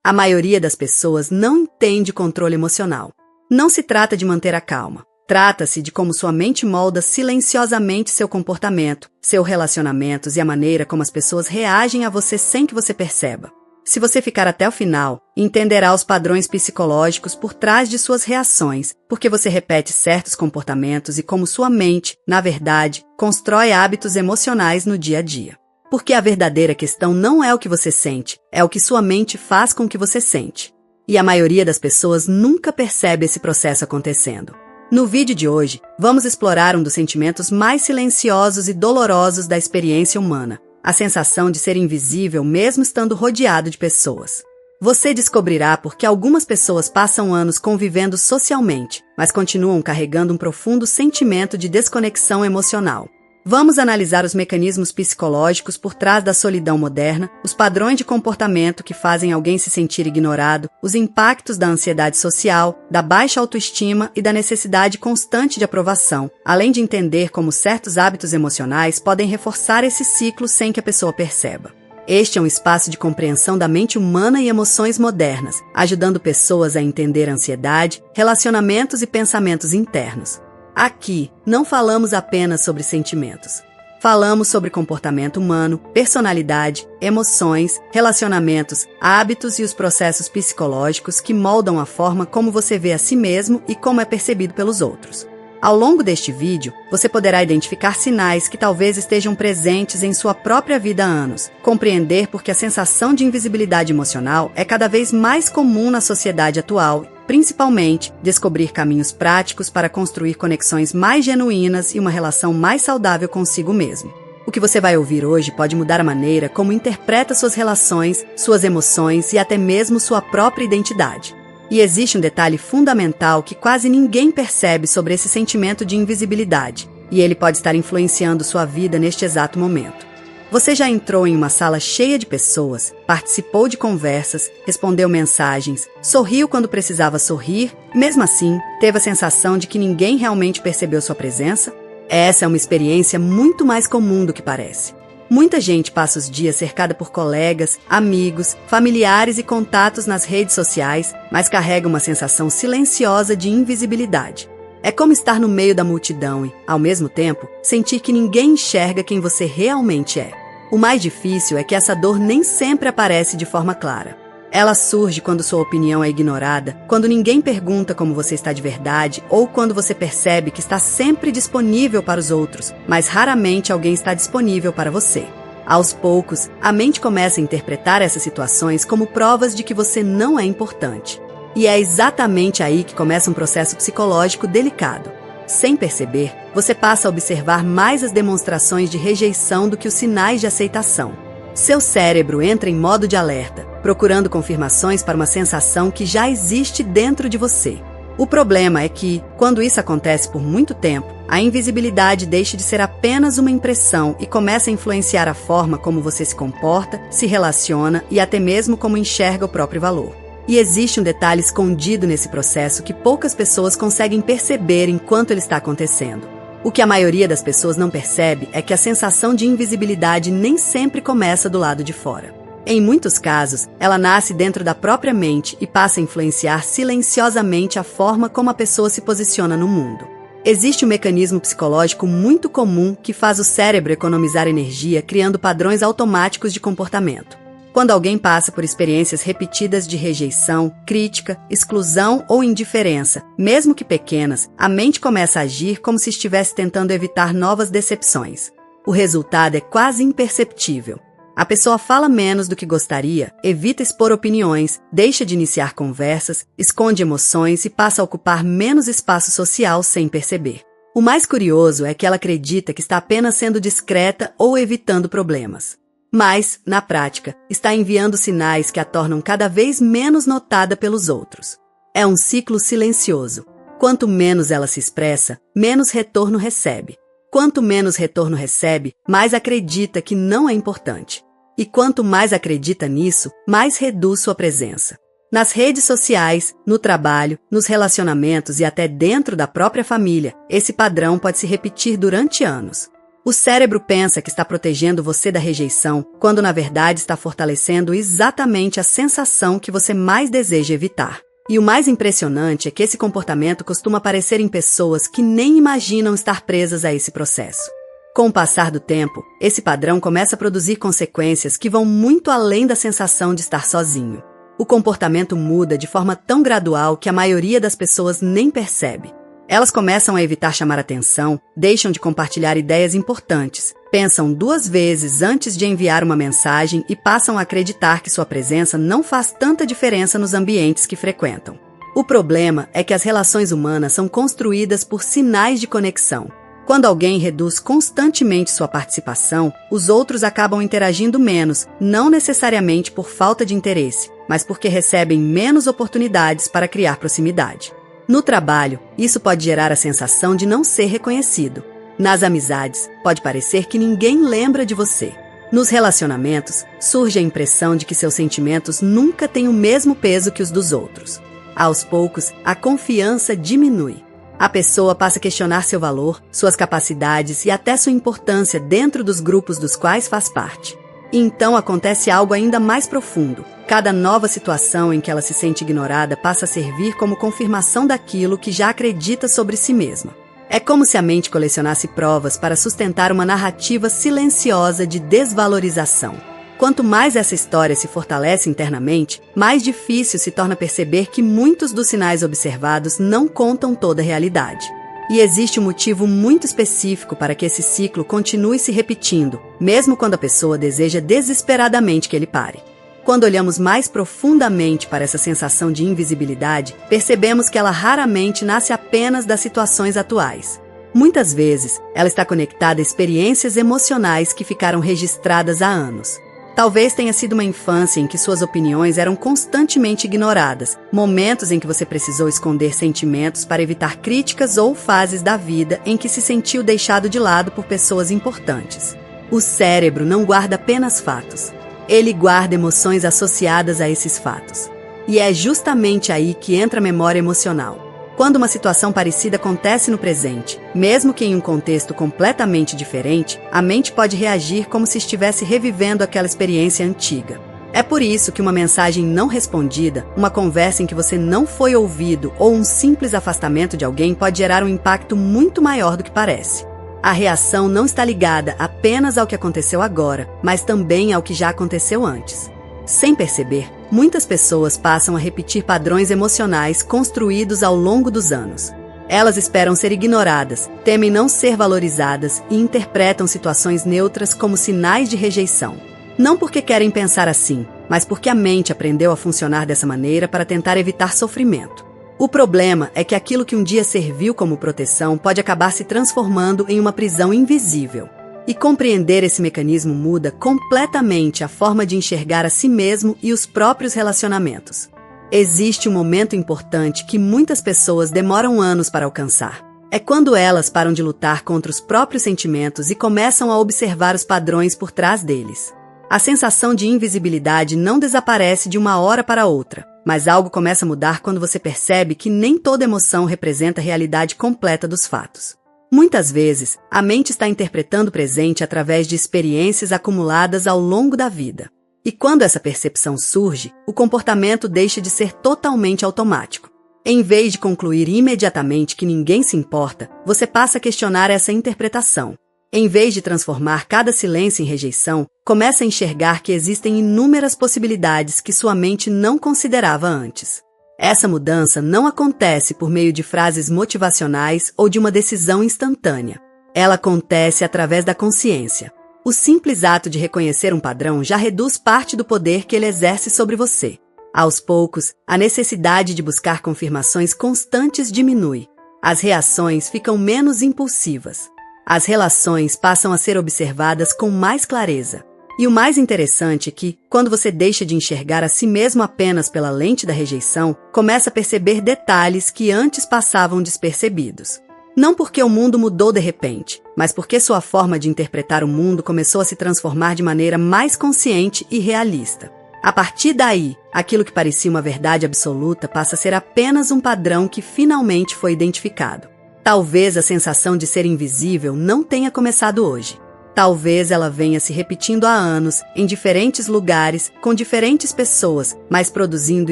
A maioria das pessoas não entende controle emocional. Não se trata de manter a calma. Trata-se de como sua mente molda silenciosamente seu comportamento, seus relacionamentos e a maneira como as pessoas reagem a você sem que você perceba. Se você ficar até o final, entenderá os padrões psicológicos por trás de suas reações, porque você repete certos comportamentos e como sua mente, na verdade, constrói hábitos emocionais no dia a dia. Porque a verdadeira questão não é o que você sente, é o que sua mente faz com o que você sente. E a maioria das pessoas nunca percebe esse processo acontecendo. No vídeo de hoje, vamos explorar um dos sentimentos mais silenciosos e dolorosos da experiência humana, a sensação de ser invisível mesmo estando rodeado de pessoas. Você descobrirá por que algumas pessoas passam anos convivendo socialmente, mas continuam carregando um profundo sentimento de desconexão emocional. Vamos analisar os mecanismos psicológicos por trás da solidão moderna, os padrões de comportamento que fazem alguém se sentir ignorado, os impactos da ansiedade social, da baixa autoestima e da necessidade constante de aprovação, além de entender como certos hábitos emocionais podem reforçar esse ciclo sem que a pessoa perceba. Este é um espaço de compreensão da mente humana e emoções modernas, ajudando pessoas a entender ansiedade, relacionamentos e pensamentos internos. Aqui, não falamos apenas sobre sentimentos. Falamos sobre comportamento humano, personalidade, emoções, relacionamentos, hábitos e os processos psicológicos que moldam a forma como você vê a si mesmo e como é percebido pelos outros. Ao longo deste vídeo, você poderá identificar sinais que talvez estejam presentes em sua própria vida há anos, compreender por que a sensação de invisibilidade emocional é cada vez mais comum na sociedade atual, principalmente descobrir caminhos práticos para construir conexões mais genuínas e uma relação mais saudável consigo mesmo. O que você vai ouvir hoje pode mudar a maneira como interpreta suas relações, suas emoções e até mesmo sua própria identidade. E existe um detalhe fundamental que quase ninguém percebe sobre esse sentimento de invisibilidade, e ele pode estar influenciando sua vida neste exato momento. Você já entrou em uma sala cheia de pessoas, participou de conversas, respondeu mensagens, sorriu quando precisava sorrir, e mesmo assim, teve a sensação de que ninguém realmente percebeu sua presença? Essa é uma experiência muito mais comum do que parece. Muita gente passa os dias cercada por colegas, amigos, familiares e contatos nas redes sociais, mas carrega uma sensação silenciosa de invisibilidade. É como estar no meio da multidão e, ao mesmo tempo, sentir que ninguém enxerga quem você realmente é. O mais difícil é que essa dor nem sempre aparece de forma clara. Ela surge quando sua opinião é ignorada, quando ninguém pergunta como você está de verdade ou quando você percebe que está sempre disponível para os outros, mas raramente alguém está disponível para você. Aos poucos, a mente começa a interpretar essas situações como provas de que você não é importante. E é exatamente aí que começa um processo psicológico delicado. Sem perceber, você passa a observar mais as demonstrações de rejeição do que os sinais de aceitação. Seu cérebro entra em modo de alerta, procurando confirmações para uma sensação que já existe dentro de você. O problema é que, quando isso acontece por muito tempo, a invisibilidade deixa de ser apenas uma impressão e começa a influenciar a forma como você se comporta, se relaciona e até mesmo como enxerga o próprio valor. E existe um detalhe escondido nesse processo que poucas pessoas conseguem perceber enquanto ele está acontecendo. O que a maioria das pessoas não percebe é que a sensação de invisibilidade nem sempre começa do lado de fora. Em muitos casos, ela nasce dentro da própria mente e passa a influenciar silenciosamente a forma como a pessoa se posiciona no mundo. Existe um mecanismo psicológico muito comum que faz o cérebro economizar energia criando padrões automáticos de comportamento. Quando alguém passa por experiências repetidas de rejeição, crítica, exclusão ou indiferença, mesmo que pequenas, a mente começa a agir como se estivesse tentando evitar novas decepções. O resultado é quase imperceptível. A pessoa fala menos do que gostaria, evita expor opiniões, deixa de iniciar conversas, esconde emoções e passa a ocupar menos espaço social sem perceber. O mais curioso é que ela acredita que está apenas sendo discreta ou evitando problemas. Mas, na prática, está enviando sinais que a tornam cada vez menos notada pelos outros. É um ciclo silencioso. Quanto menos ela se expressa, menos retorno recebe. Quanto menos retorno recebe, mais acredita que não é importante. E quanto mais acredita nisso, mais reduz sua presença. Nas redes sociais, no trabalho, nos relacionamentos e até dentro da própria família, esse padrão pode se repetir durante anos. O cérebro pensa que está protegendo você da rejeição, quando na verdade está fortalecendo exatamente a sensação que você mais deseja evitar. E o mais impressionante é que esse comportamento costuma aparecer em pessoas que nem imaginam estar presas a esse processo. Com o passar do tempo, esse padrão começa a produzir consequências que vão muito além da sensação de estar sozinho. O comportamento muda de forma tão gradual que a maioria das pessoas nem percebe. Elas começam a evitar chamar atenção, deixam de compartilhar ideias importantes, pensam 2 vezes antes de enviar uma mensagem e passam a acreditar que sua presença não faz tanta diferença nos ambientes que frequentam. O problema é que as relações humanas são construídas por sinais de conexão. Quando alguém reduz constantemente sua participação, os outros acabam interagindo menos, não necessariamente por falta de interesse, mas porque recebem menos oportunidades para criar proximidade. No trabalho, isso pode gerar a sensação de não ser reconhecido. Nas amizades, pode parecer que ninguém lembra de você. Nos relacionamentos, surge a impressão de que seus sentimentos nunca têm o mesmo peso que os dos outros. Aos poucos, a confiança diminui. A pessoa passa a questionar seu valor, suas capacidades e até sua importância dentro dos grupos dos quais faz parte. E então acontece algo ainda mais profundo. Cada nova situação em que ela se sente ignorada passa a servir como confirmação daquilo que já acredita sobre si mesma. É como se a mente colecionasse provas para sustentar uma narrativa silenciosa de desvalorização. Quanto mais essa história se fortalece internamente, mais difícil se torna perceber que muitos dos sinais observados não contam toda a realidade. E existe um motivo muito específico para que esse ciclo continue se repetindo, mesmo quando a pessoa deseja desesperadamente que ele pare. Quando olhamos mais profundamente para essa sensação de invisibilidade, percebemos que ela raramente nasce apenas das situações atuais. Muitas vezes, ela está conectada a experiências emocionais que ficaram registradas há anos. Talvez tenha sido uma infância em que suas opiniões eram constantemente ignoradas, momentos em que você precisou esconder sentimentos para evitar críticas ou fases da vida em que se sentiu deixado de lado por pessoas importantes. O cérebro não guarda apenas fatos. Ele guarda emoções associadas a esses fatos. E é justamente aí que entra a memória emocional. Quando uma situação parecida acontece no presente, mesmo que em um contexto completamente diferente, a mente pode reagir como se estivesse revivendo aquela experiência antiga. É por isso que uma mensagem não respondida, uma conversa em que você não foi ouvido ou um simples afastamento de alguém pode gerar um impacto muito maior do que parece. A reação não está ligada apenas ao que aconteceu agora, mas também ao que já aconteceu antes. Sem perceber, muitas pessoas passam a repetir padrões emocionais construídos ao longo dos anos. Elas esperam ser ignoradas, temem não ser valorizadas e interpretam situações neutras como sinais de rejeição. Não porque querem pensar assim, mas porque a mente aprendeu a funcionar dessa maneira para tentar evitar sofrimento. O problema é que aquilo que um dia serviu como proteção pode acabar se transformando em uma prisão invisível. E compreender esse mecanismo muda completamente a forma de enxergar a si mesmo e os próprios relacionamentos. Existe um momento importante que muitas pessoas demoram anos para alcançar. É quando elas param de lutar contra os próprios sentimentos e começam a observar os padrões por trás deles. A sensação de invisibilidade não desaparece de uma hora para outra, mas algo começa a mudar quando você percebe que nem toda emoção representa a realidade completa dos fatos. Muitas vezes, a mente está interpretando o presente através de experiências acumuladas ao longo da vida. E quando essa percepção surge, o comportamento deixa de ser totalmente automático. Em vez de concluir imediatamente que ninguém se importa, você passa a questionar essa interpretação. Em vez de transformar cada silêncio em rejeição, começa a enxergar que existem inúmeras possibilidades que sua mente não considerava antes. Essa mudança não acontece por meio de frases motivacionais ou de uma decisão instantânea. Ela acontece através da consciência. O simples ato de reconhecer um padrão já reduz parte do poder que ele exerce sobre você. Aos poucos, a necessidade de buscar confirmações constantes diminui. As reações ficam menos impulsivas. As relações passam a ser observadas com mais clareza. E o mais interessante é que, quando você deixa de enxergar a si mesmo apenas pela lente da rejeição, começa a perceber detalhes que antes passavam despercebidos. Não porque o mundo mudou de repente, mas porque sua forma de interpretar o mundo começou a se transformar de maneira mais consciente e realista. A partir daí, aquilo que parecia uma verdade absoluta passa a ser apenas um padrão que finalmente foi identificado. Talvez a sensação de ser invisível não tenha começado hoje. Talvez ela venha se repetindo há anos, em diferentes lugares, com diferentes pessoas, mas produzindo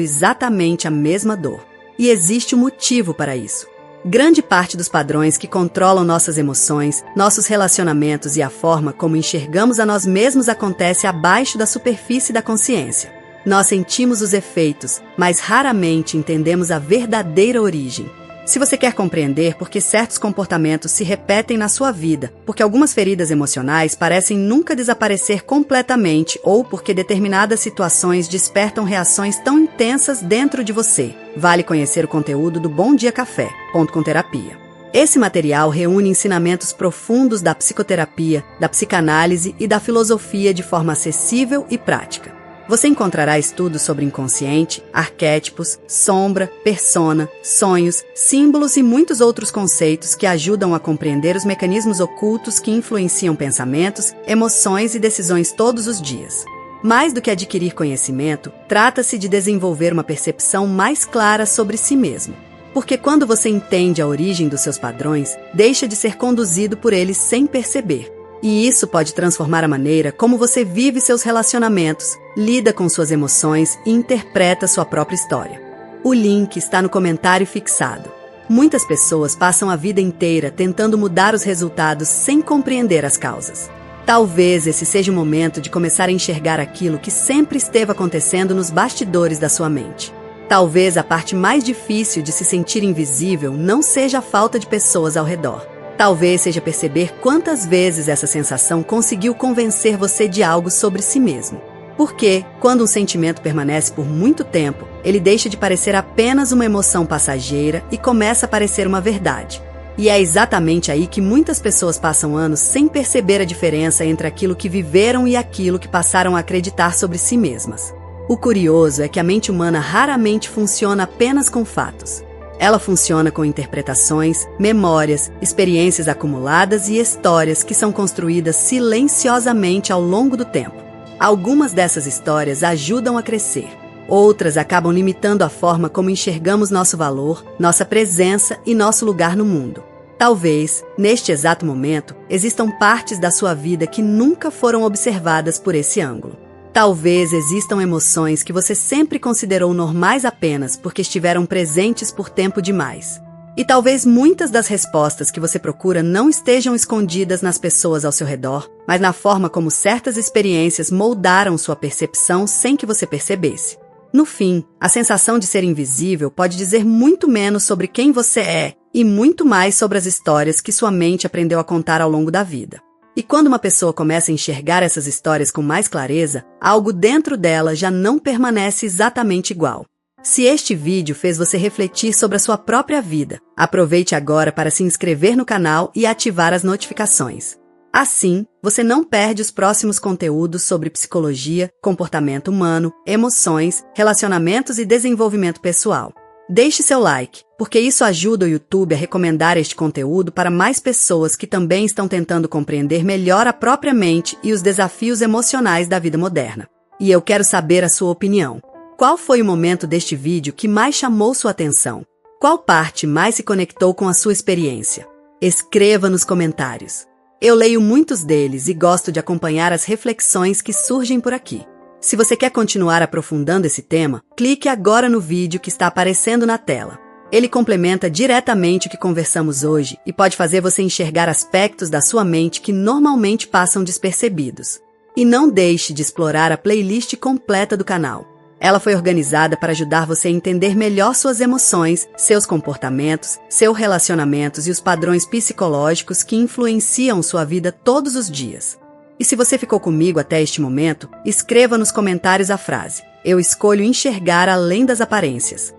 exatamente a mesma dor. E existe um motivo para isso. Grande parte dos padrões que controlam nossas emoções, nossos relacionamentos e a forma como enxergamos a nós mesmos acontece abaixo da superfície da consciência. Nós sentimos os efeitos, mas raramente entendemos a verdadeira origem. Se você quer compreender por que certos comportamentos se repetem na sua vida, porque algumas feridas emocionais parecem nunca desaparecer completamente ou porque determinadas situações despertam reações tão intensas dentro de você, vale conhecer o conteúdo do Bom Dia Café, Ponto com Terapia. Esse material reúne ensinamentos profundos da psicoterapia, da psicanálise e da filosofia de forma acessível e prática. Você encontrará estudos sobre inconsciente, arquétipos, sombra, persona, sonhos, símbolos e muitos outros conceitos que ajudam a compreender os mecanismos ocultos que influenciam pensamentos, emoções e decisões todos os dias. Mais do que adquirir conhecimento, trata-se de desenvolver uma percepção mais clara sobre si mesmo. Porque quando você entende a origem dos seus padrões, deixa de ser conduzido por eles sem perceber. E isso pode transformar a maneira como você vive seus relacionamentos, lida com suas emoções e interpreta sua própria história. O link está no comentário fixado. Muitas pessoas passam a vida inteira tentando mudar os resultados sem compreender as causas. Talvez esse seja o momento de começar a enxergar aquilo que sempre esteve acontecendo nos bastidores da sua mente. Talvez a parte mais difícil de se sentir invisível não seja a falta de pessoas ao redor. Talvez seja perceber quantas vezes essa sensação conseguiu convencer você de algo sobre si mesmo. Porque, quando um sentimento permanece por muito tempo, ele deixa de parecer apenas uma emoção passageira e começa a parecer uma verdade. E é exatamente aí que muitas pessoas passam anos sem perceber a diferença entre aquilo que viveram e aquilo que passaram a acreditar sobre si mesmas. O curioso é que a mente humana raramente funciona apenas com fatos. Ela funciona com interpretações, memórias, experiências acumuladas e histórias que são construídas silenciosamente ao longo do tempo. Algumas dessas histórias ajudam a crescer. Outras acabam limitando a forma como enxergamos nosso valor, nossa presença e nosso lugar no mundo. Talvez, neste exato momento, existam partes da sua vida que nunca foram observadas por esse ângulo. Talvez existam emoções que você sempre considerou normais apenas porque estiveram presentes por tempo demais. E talvez muitas das respostas que você procura não estejam escondidas nas pessoas ao seu redor, mas na forma como certas experiências moldaram sua percepção sem que você percebesse. No fim, a sensação de ser invisível pode dizer muito menos sobre quem você é e muito mais sobre as histórias que sua mente aprendeu a contar ao longo da vida. E quando uma pessoa começa a enxergar essas histórias com mais clareza, algo dentro dela já não permanece exatamente igual. Se este vídeo fez você refletir sobre a sua própria vida, aproveite agora para se inscrever no canal e ativar as notificações. Assim, você não perde os próximos conteúdos sobre psicologia, comportamento humano, emoções, relacionamentos e desenvolvimento pessoal. Deixe seu like, porque isso ajuda o YouTube a recomendar este conteúdo para mais pessoas que também estão tentando compreender melhor a própria mente e os desafios emocionais da vida moderna. E eu quero saber a sua opinião. Qual foi o momento deste vídeo que mais chamou sua atenção? Qual parte mais se conectou com a sua experiência? Escreva nos comentários. Eu leio muitos deles e gosto de acompanhar as reflexões que surgem por aqui. Se você quer continuar aprofundando esse tema, clique agora no vídeo que está aparecendo na tela. Ele complementa diretamente o que conversamos hoje e pode fazer você enxergar aspectos da sua mente que normalmente passam despercebidos. E não deixe de explorar a playlist completa do canal. Ela foi organizada para ajudar você a entender melhor suas emoções, seus comportamentos, seus relacionamentos e os padrões psicológicos que influenciam sua vida todos os dias. E se você ficou comigo até este momento, escreva nos comentários a frase: "Eu escolho enxergar além das aparências".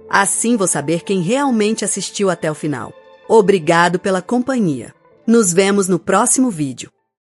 Assim vou saber quem realmente assistiu até o final. Obrigado pela companhia. Nos vemos no próximo vídeo.